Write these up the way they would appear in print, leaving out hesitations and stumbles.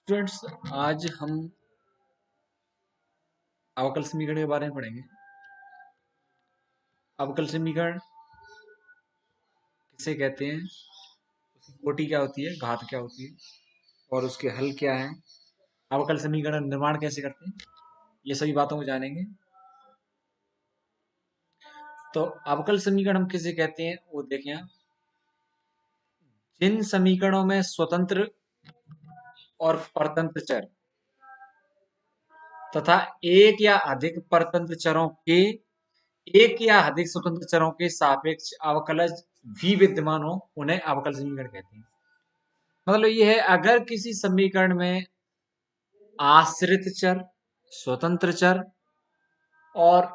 Students, आज हम अवकल समीकरण के बारे में पढ़ेंगे। अवकल समीकरण किसे कहते हैं, उसकी कोटि क्या होती है, घात क्या होती है और उसके हल क्या है, अवकल समीकरण निर्माण कैसे करते हैं, ये सभी बातों को जानेंगे। तो अवकल समीकरण हम किसे कहते हैं वो देखें आप। जिन समीकरणों में स्वतंत्र और परतंत्र चर तथा एक या अधिक परतंत्र चरों के एक या अधिक स्वतंत्र चरों के सापेक्ष अवकलज भी विद्यमान हो, उन्हें अवकल समीकरण कहते हैं। मतलब ये है, अगर किसी समीकरण में आश्रित चर, स्वतंत्र चर और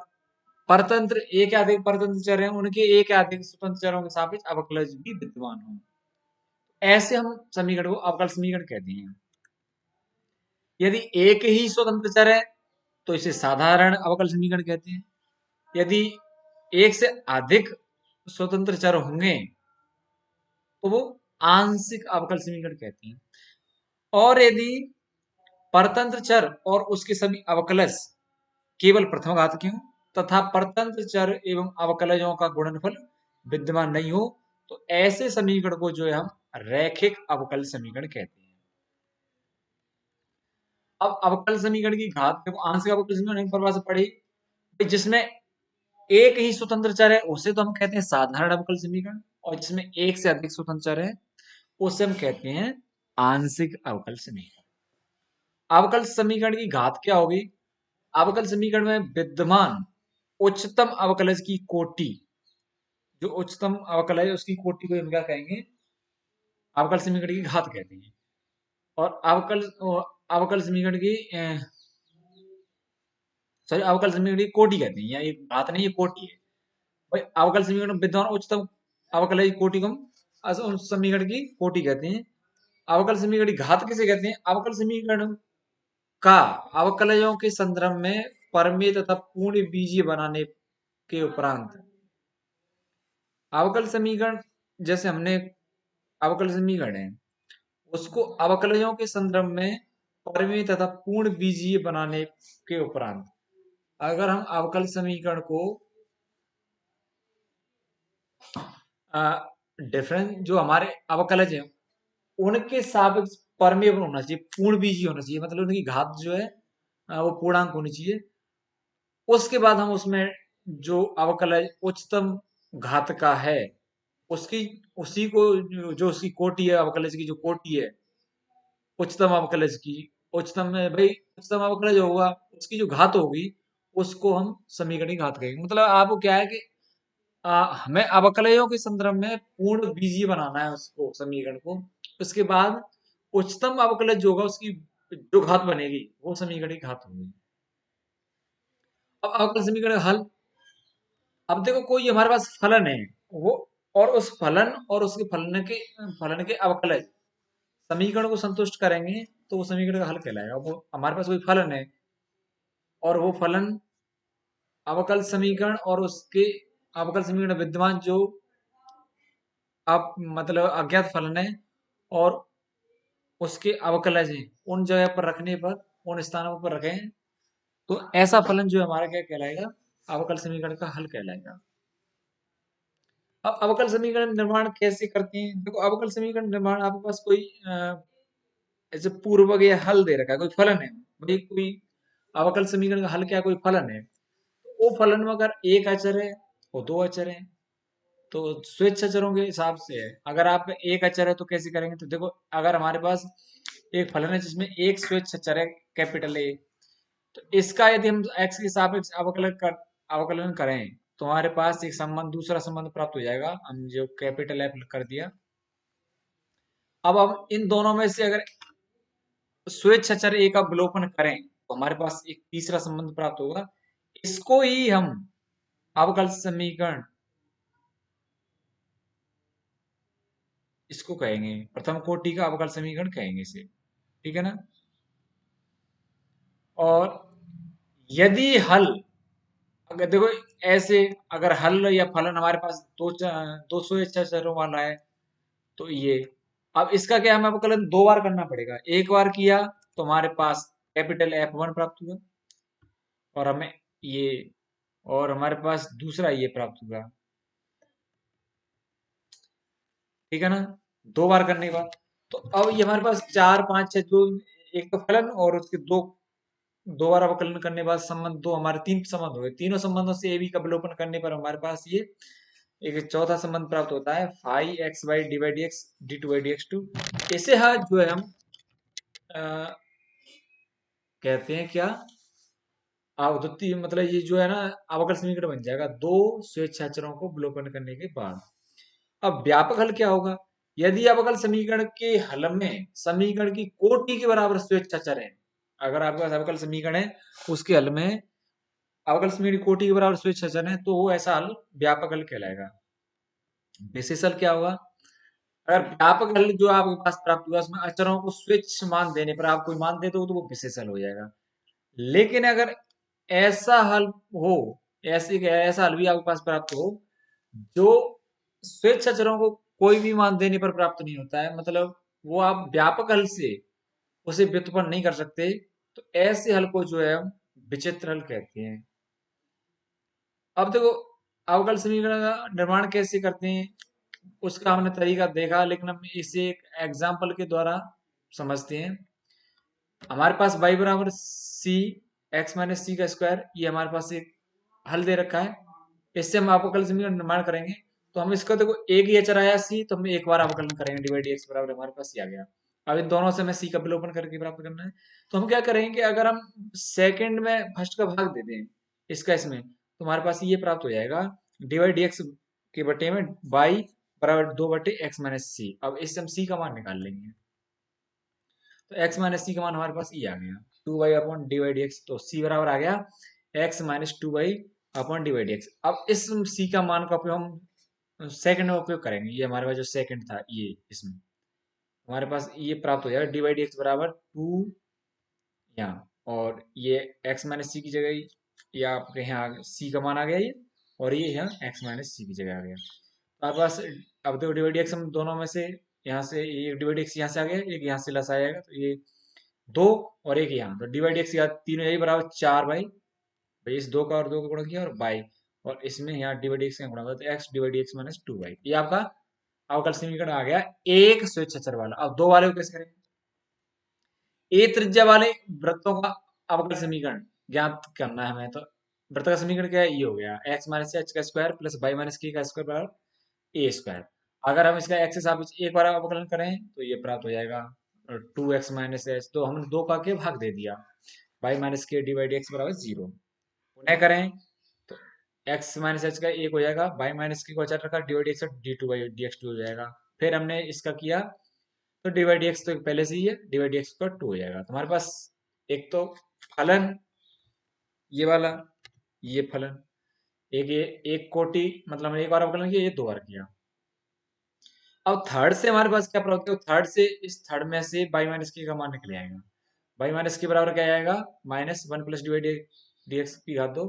परतंत्र एक या अधिक परतंत्र चर हैं, उनके एक या अधिक स्वतंत्र चरों के सापेक्ष अवकलज भी विद्यमान हो, ऐसे हम समीकरण को अवकल समीकरण कहते हैं। यदि एक ही स्वतंत्र चर है तो इसे साधारण अवकल समीकरण कहते हैं। यदि एक से अधिक स्वतंत्र चर होंगे तो वो आंशिक अवकल समीकरण कहते हैं। और यदि परतंत्र चर और उसके सभी अवकलज केवल प्रथम घात के हों तथा परतंत्र चर एवं अवकलजों का गुणनफल विद्यमान नहीं हो तो ऐसे समीकरण को जो है हम रैखिक अवकल समीकरण कहते हैं। अब अवकल समीकरण की घात देखो, आंशिक अवकल समीकरण परिभाषा पढ़ी, जिसमें एक ही स्वतंत्र चर है उसे तो हम कहते हैं साधारण अवकल समीकरण, और जिसमें एक से अधिक स्वतंत्र चर है उसे हम कहते हैं आंशिक अवकल समीकरण। अवकल समीकरण की घात क्या होगी? अवकल समीकरण में विद्यमान उच्चतम अवकलज की कोटि, जो उच्चतम अवकलज है उसकी कोटि को हम क्या कहेंगे? अवकल समीकरण की घात कहते हैं। और अवकल समीकरण की सॉरी अवकल समीकरण की कोटि कहते हैं, या ये घात नहीं, ये कोटि है भाई। अवकल समीकरण में विद्यमान उच्चतम अवकलज की कोटि को हम उस समीकरण की कोटि कहते हैं। अवकल समीकरण की घात किसे कहते हैं? अवकल समीकरण का अवकलजों के संदर्भ में परमेय तथा पूर्ण बीजीय बनाने के उपरांत अवकल समीकरण, जैसे हमने अवकल समीकरण है उसको अवकलजों के संदर्भ में परमेय तथा पूर्ण बीजीय बनाने के उपरांत अगर हम अवकल समीकरण को डिफरेंस जो हमारे अवकलज हैं उनके सापेक्ष परमेय होना चाहिए, पूर्ण बीजीय होना चाहिए, मतलब उनकी घात जो है वो पूर्णांक होनी चाहिए। उसके बाद हम उसमें जो अवकलज उच्चतम घात का है उसकी उसी को जो उसकी कोटि है, अवकलज की जो कोटि है उच्चतम अवकलज की, उच्चतम में भाई उच्चतम अवकलज होगा उसकी जो घात होगी उसको हम समीकरण की घात कहेंगे। मतलब आपको क्या है कि हमें अवकलयों के संदर्भ में पूर्ण बीजीय बनाना है उसको, समीकरण को। उसके बाद उच्चतम अवकलज जो होगा उसकी जो घात बनेगी वो समीकरण की घात होगी। अब अवकल समीकरण का हल, अब देखो कोई हमारे पास फलन है वो, और उस फलन और उसके फलन के अवकलज समीकरण को संतुष्ट करेंगे तो वो समीकरण का हल कहलाएगा। वो हमारे पास कोई फलन है और वो फलन अवकल समीकरण और उसके अवकल समीकरण विद्यमान जो अब मतलब अज्ञात फलन है और उसके अवकलज हैं, उन जगह पर रखने पर, उन स्थानों पर रखें तो ऐसा फलन जो हमारा क्या कहलाएगा? अवकल समीकरण का हल कहलाएगा। अब अवकल समीकरण निर्माण कैसे करते हैं? देखो, अवकल समीकरण निर्माण आपके पास कोई ऐसे पूर्वक या हल दे रखा है, कोई फलन है भाई, कोई अवकल समीकरण का हल क्या है? कोई फलन है। वो फलन में अगर एक अचर है और दो अचर है तो स्वेच्छाचरों के हिसाब से है। अगर आप एक अचर है तो कैसे करेंगे? तो देखो, अगर हमारे पास एक फलन है जिसमें एक स्वेच्छाचर है कैपिटल ए, तो इसका यदि हम एक्स के सापेक्ष अवकलन करें तो हमारे पास एक संबंध, दूसरा संबंध प्राप्त हो जाएगा। हम जो कैपिटल एफ कर दिया, अब हम इन दोनों में से अगर स्वेच्छाचर ए का अवलोकन करें तो हमारे पास एक तीसरा संबंध प्राप्त होगा। इसको ही हम अवकल समीकरण इसको कहेंगे, प्रथम कोटि का अवकल समीकरण कहेंगे इसे, ठीक है ना। और यदि हल, अगर देखो ऐसे, अगर हल या फलन हमारे पास दो स्वेच्छाचरों वाला है तो ये, अब इसका क्या, हमें अवकलन दो बार करना पड़ेगा। एक बार किया तो हमारे पास कैपिटल F1 प्राप्त हुआ, और हमें ये, और हमारे पास दूसरा ये प्राप्त हुआ। ठीक है ना, दो बार करने के बाद तो अब ये हमारे पास चार पांच छह, जो एक तो फलन और उसके दो, दो बार अवकलन करने के बाद संबंध, दो हमारे तीन संबंध हो गए। तीनों संबंधों से ए बी का विलोपन करने पर हमारे पास ये एक चौथा संबंध प्राप्त होता है, five x by d by D x d two by D x two. इसे हाँ जो है हम अ, कहते हैं क्या, अवद्युतीय, मतलब ये जो है ना अवकल समीकरण बन जाएगा दो स्वेच्छाचरों को विलोपन करने के बाद। अब व्यापक हल क्या होगा, यदि अवकल समीकरण के हल में समीकरण की कोटि के बराबर स्वेच्छाचर है, अगर आपके पास अवकल समीकरण है उसके हल में अवकल समीकरण की कोटि के बराबर स्वेच्छाचर है, तो वो ऐसा हल व्यापक हल कहलाएगा। विशेष हल क्या होगा, अगर व्यापक हल जो आपके पास प्राप्त हुआ उसमें अचरों को स्वेच्छ मान देने पर आप कोई मान देते हो तो वो विशेष हल हो जाएगा। लेकिन अगर ऐसा हल हो, ऐसा हल भी आपके पास प्राप्त हो जो स्वेच्छाचरों को कोई भी मान देने पर प्राप्त नहीं होता है, मतलब वो आप व्यापक हल से उसे व्युत्पन्न नहीं कर सकते, तो ऐसे हल को जो है हम विचित्र हल कहते हैं। अब देखो, अवकल समीकरण का निर्माण कैसे करते हैं उसका हमने तरीका देखा, लेकिन हम इसे एक एग्जाम्पल के द्वारा समझते हैं। हमारे पास y बराबर सी एक्स माइनस सी का स्क्वायर, ये हमारे पास एक हल दे रखा है। इससे हम अवकल समीकरण निर्माण करेंगे, तो हम इसका देखो एक ही अचर आया सी, तो हम एक बार अवकलन करेंगे, डिवाइड एक्स बराबर हमारे पास ये आ गया। अब इन दोनों से हमें सी का विलोपन करके प्राप्त करना है, तो हम क्या करेंगे कि अगर हम सेकंड में फर्स्ट का भाग दे दें इसका इसमें, तो हमारे पास ये प्राप्त हो जाएगा, डिवाइड एक्स के बटे में बाई बराबर दो बटे एक्स माइनस सी। अब इससे हम सी का मान निकाल लेंगे, तो एक्स माइनस सी का मान हमारे पास ये आ गया, two y upon d y d x. तो सी बराबर आ गया x minus two y upon d y d x. अब इस सी का मान का उपयोग हम सेकंड में उपयोग करेंगे, ये हमारे पास जो सेकंड था ये, इसमें हमारे पास ये प्राप्त हो जाएगा, डी वाई डी एक्स बराबर टू यहाँ, और ये एक्स माइनस सी की जगह ये आपके यहाँ सी का मान आ गया ये, और ये यहाँ एक्स माइनस सी की जगह आ गया। तो आपके पास अब देखो डिवाइड एक्स हम दोनों में से, यहाँ से ये डिवाइड एक्स यहाँ से आ गया, एक यहाँ से लस आएगा, तो ये दो और एक यहाँ, तो डिवाइड एक्स या तीनों यही बराबर चार बाई, भाई इस दो का और दो का गुणा किया और बाई, और इसमें यहाँ डिवाइड एक्स का गुणा किया, तो x divide x minus two by, ये आपका अवकल समीकरण आ गया एक स्वेच्छाचर वाला। अब दो वाले को कैसे करेंगे, ए त्रिज्या वाले वृत्तों का अवकल समीकरण ज्ञात करना है हमें, तो वृत्त का समीकरण क्या है, ये हो गया एक्स माइनस एच का स्क्वायर प्लस वाई माइनस के का स्क्वायर बराबर ए स्क्वायर। अगर हम इसका एक्स के सापेक्ष एक बार अवकलन करें तो ये प्राप्त हो जाएगा टू एक्स माइनस एच, तो हमने दो का के भाग दे दिया, वाई माइनस के डिवाइड एक्स बराबर जीरो। पुनः करें तो एक्स माइनस एच का एक हो जाएगा, वाई माइनस के को अचर रखा, divide x d two by D x two हो जाएगा। फिर हमने इसका किया तो डिवाइड एक्स तो पहले से ही है, डिवाइड एक्स का टू हो जाएगा। तो हमारे पास एक तो फलन ये वाला, ये फलन, एक ये एक कोटि, मतलब हमने एक बार अवकलन किया, ये दो बार किया। अब थर्ड से हमारे पास क्या प्राप्त है, थर्ड से इस थर्ड में से बाई माइनस के का मान निकल आएगा, बाई माइनस के बराबर क्या आएगा, minus one plus divide d x की घात दो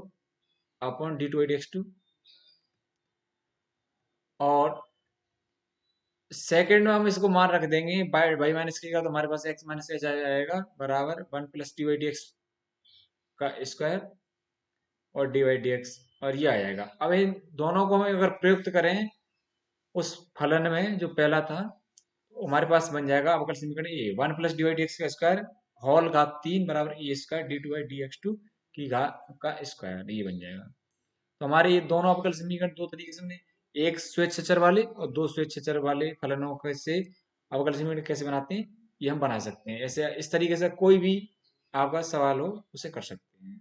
upon d two by D x two. और सेकंड में हम इसको मान रख देंगे बाई बाई माइनस के का, तो हमारे पास एक्स माइनस एच आ जाएगा बराबर one plus D by D X का स्क्वायर और डी बाई डी एक्स, और ये आ जाएगा। अब इन दोनों को हम अगर प्रयुक्त करें उस फलन में जो पहला था, तो हमारे पास बन जाएगा अवकल समीकरण A one plus D by D X का स्क्वायर होल घात तीन बराबर A square D two by D x two की घात का स्क्वायर, ये बन जाएगा। तो हमारे ये दोनों अवकल समीकरण दो तरीके से हमने, एक स्वेच्छाचर वाले और दो स्वेच्छाचर वाले फलनों के से अवकल समीकरण कैसे बनाते हैं ये हम बना सकते हैं। ऐसे इस तरीके से कोई भी आपका सवाल हो उसे कर सकते हैं।